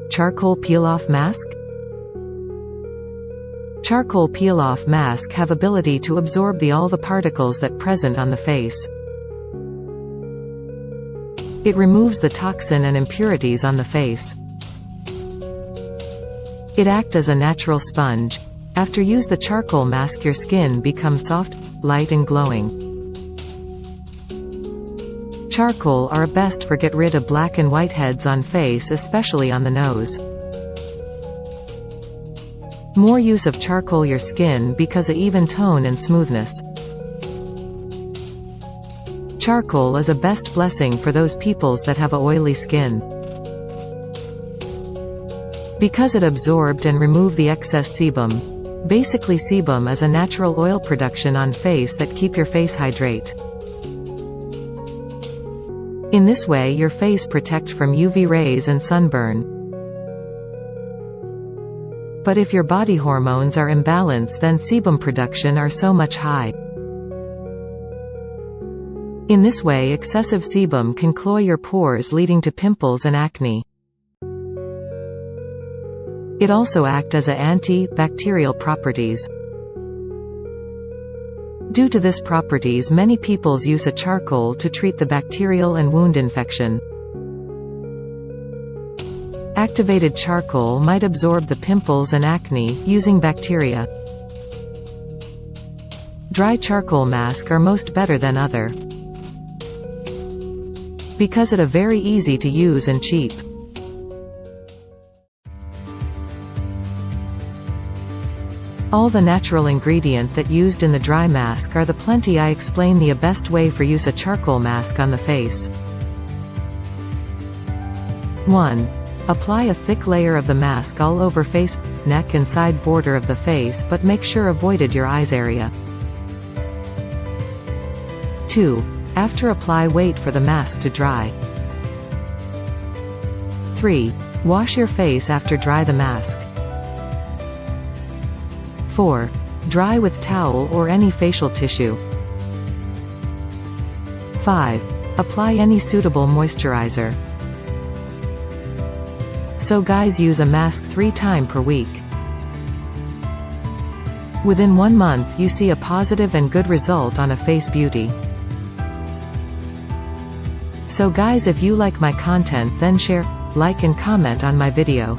Charcoal peel-off mask? Charcoal peel-off mask have ability to absorb all the particles that present on the face. It removes the toxin and impurities on the face. It acts as a natural sponge. After use the charcoal mask, your skin becomes soft, light and glowing. Charcoal are best for get rid of black and white heads on face, especially on the nose. More use of charcoal your skin because of even tone and smoothness. Charcoal is a best blessing for those peoples that have a oily skin. Because it absorbed and remove the excess sebum. Basically sebum is a natural oil production on face that keep your face hydrate. In this way your face protect from UV rays and sunburn. But if your body hormones are imbalanced, then sebum production are so much high. In this way excessive sebum can clog your pores, leading to pimples and acne. It also acts as anti-bacterial properties. Due to this properties, many peoples use a charcoal to treat the bacterial and wound infection. Activated charcoal might absorb the pimples and acne, using bacteria. Dry charcoal mask are most better than other. Because it are very easy to use and cheap. All the natural ingredient that used in the dry mask are the plenty. I explain the best way for use a charcoal mask on the face. 1. Apply a thick layer of the mask all over face, neck and side border of the face, but make sure avoided your eyes area. 2. After apply, wait for the mask to dry. 3. Wash your face after dry the mask. 4. Dry with towel or any facial tissue. 5. Apply any suitable moisturizer. So guys, use a mask 3 times per week. Within 1 month you see a positive and good result on a face beauty. So guys, if you like my content, then share, like and comment on my video.